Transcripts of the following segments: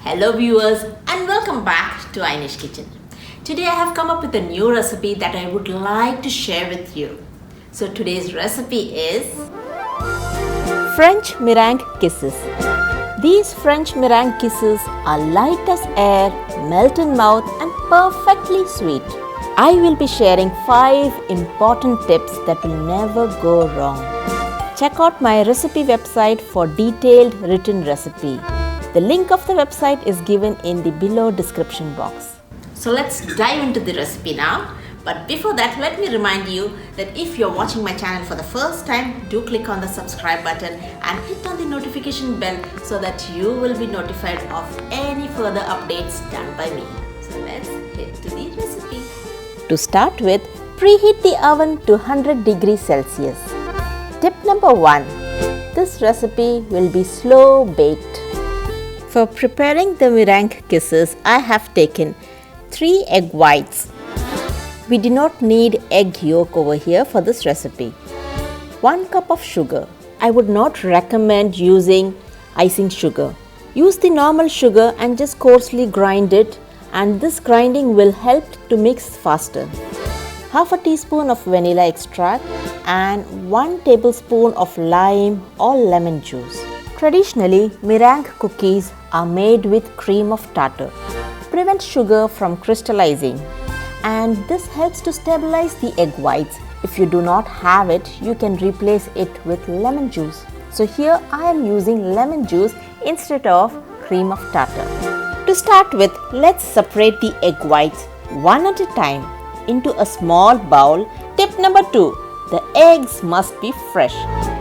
Hello viewers and welcome back to Ainish Kitchen. Today I have come up with a new recipe that I would like to share with you. So today's recipe is French meringue kisses. These French meringue kisses are light as air, melt in mouth and perfectly sweet. I will be sharing 5 important tips that will never go wrong. Check out my recipe website for detailed written recipe. The link of the website is given in the below description box. So let's dive into the recipe now. But before that, let me remind you that if you're watching my channel for the first time, do click on the subscribe button and hit on the notification bell so that you will be notified of any further updates done by me. So let's head to the recipe. To start with, preheat the oven to 100 degrees Celsius. Tip number 1. This recipe will be slow baked. For preparing the meringue kisses, I have taken 3 egg whites. We do not need egg yolk over here for this recipe. 1 cup of sugar. I would not recommend using icing sugar. Use the normal sugar and just coarsely grind it, and this grinding will help to mix faster. Half a teaspoon of vanilla extract and 1 tablespoon of lime or lemon juice. Traditionally, meringue cookies are made with cream of tartar. Prevent sugar from crystallizing, and this helps to stabilize the egg whites. If you do not have it, you can replace it with lemon juice. So here I am using lemon juice instead of cream of tartar. To start with, let's separate the egg whites one at a time into a small bowl. Tip number 2. The eggs must be fresh.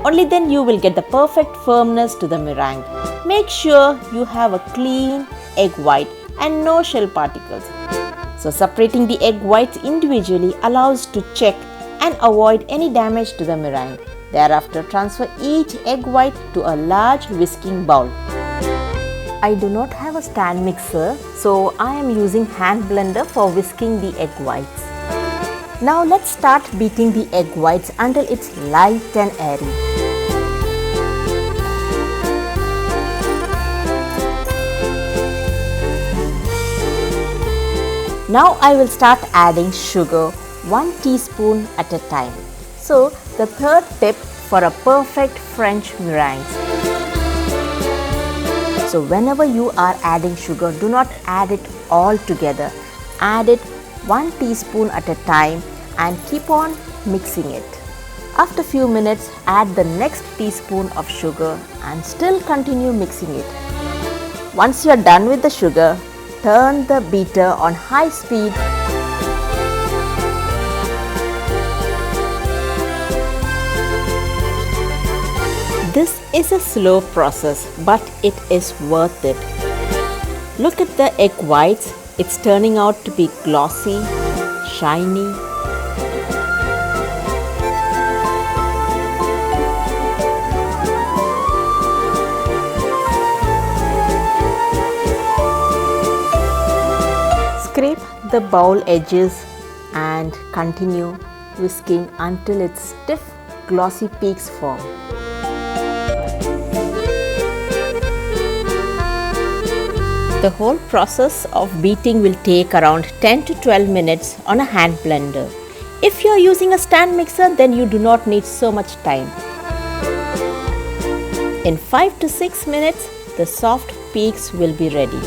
Only then you will get the perfect firmness to the meringue. Make sure you have a clean egg white and no shell particles. So separating the egg whites individually allows to check and avoid any damage to the meringue. Thereafter, transfer each egg white to a large whisking bowl. I do not have a stand mixer, so I am using hand blender for whisking the egg whites. Now let's start beating the egg whites until it's light and airy. Now I will start adding sugar 1 teaspoon at a time. So the third tip for a perfect French meringue. So whenever you are adding sugar, do not add it all together. Add it 1 teaspoon at a time and keep on mixing it. After few minutes, add the next teaspoon of sugar and still continue mixing it. Once you are done with the sugar, turn the beater on high speed. This is a slow process, but it is worth it. Look at the egg whites. It's turning out to be glossy, shiny. Scrape the bowl edges and continue whisking until its stiff, glossy peaks form. The whole process of beating will take around 10 to 12 minutes on a hand blender. If you are using a stand mixer, then you do not need so much time. In 5 to 6 minutes, the soft peaks will be ready.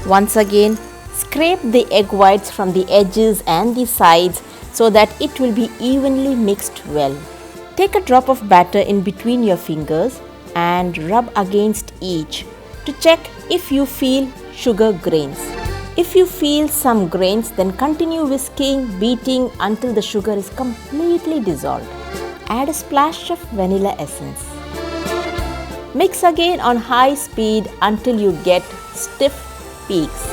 Once again, scrape the egg whites from the edges and the sides so that it will be evenly mixed well. Take a drop of batter in between your fingers and rub against each to check if you feel sugar grains. If you feel some grains, then continue whisking, beating until the sugar is completely dissolved. Add a splash of vanilla essence. Mix again on high speed until you get stiff peaks.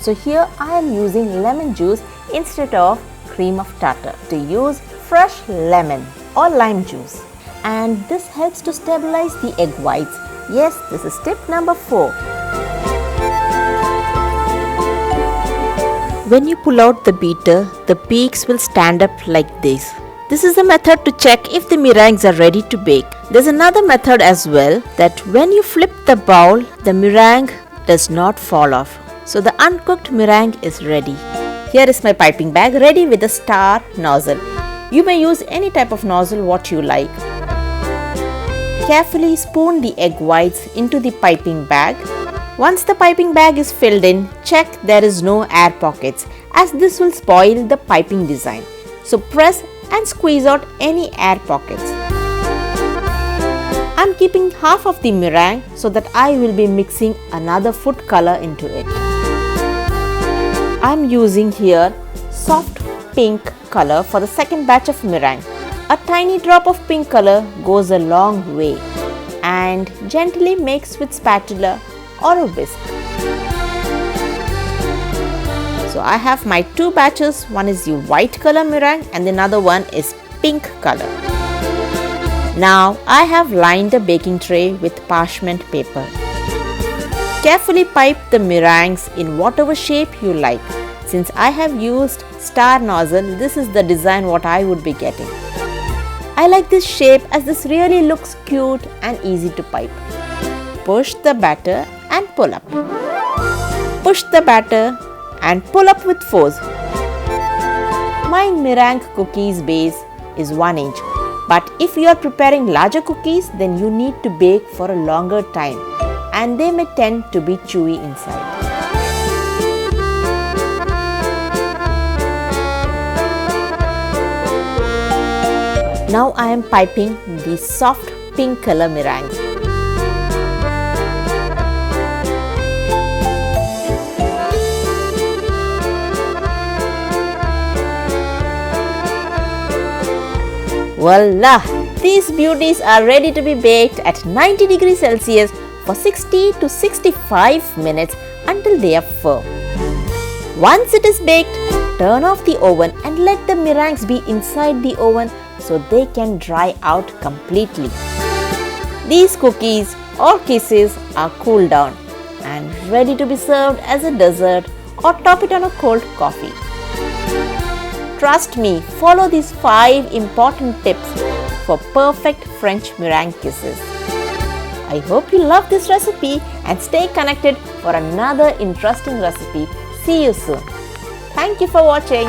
So here I am using lemon juice instead of cream of tartar. To use fresh lemon or lime juice, and this helps to stabilize the egg whites. Yes, this is tip number 4. When you pull out the beater, the peaks will stand up like this. This is the method to check if the meringues are ready to bake. There's another method as well, that when you flip the bowl, the meringue does not fall off. So the uncooked meringue is ready. Here is my piping bag ready with a star nozzle. You may use any type of nozzle what you like. Carefully spoon the egg whites into the piping bag. Once the piping bag is filled in, check there is no air pockets, as this will spoil the piping design. So press and squeeze out any air pockets. I'm keeping half of the meringue so that I will be mixing another food color into it. I'm using here soft pink color for the second batch of meringue. A tiny drop of pink color goes a long way, and gently mix with spatula or a whisk. So I have my two batches, one is the white color meringue and another one is pink color. Now I have lined the baking tray with parchment paper. Carefully pipe the meringues in whatever shape you like. Since I have used star nozzle, this is the design what I would be getting. I like this shape as this really looks cute and easy to pipe. Push the batter and pull up. Push the batter and pull up with force. My meringue cookies base is 1 inch, but if you are preparing larger cookies, then you need to bake for a longer time and they may tend to be chewy inside. Now I am piping the soft pink color meringues. Voila! These beauties are ready to be baked at 90 degrees Celsius for 60 to 65 minutes until they are firm. Once it is baked, turn off the oven and let the meringues be inside the oven so they can dry out completely. These cookies or kisses are cooled down and ready to be served as a dessert or top it on a cold coffee. Trust me, follow these 5 important tips for perfect French meringue kisses. I hope you love this recipe and stay connected for another interesting recipe. See you soon. Thank you for watching.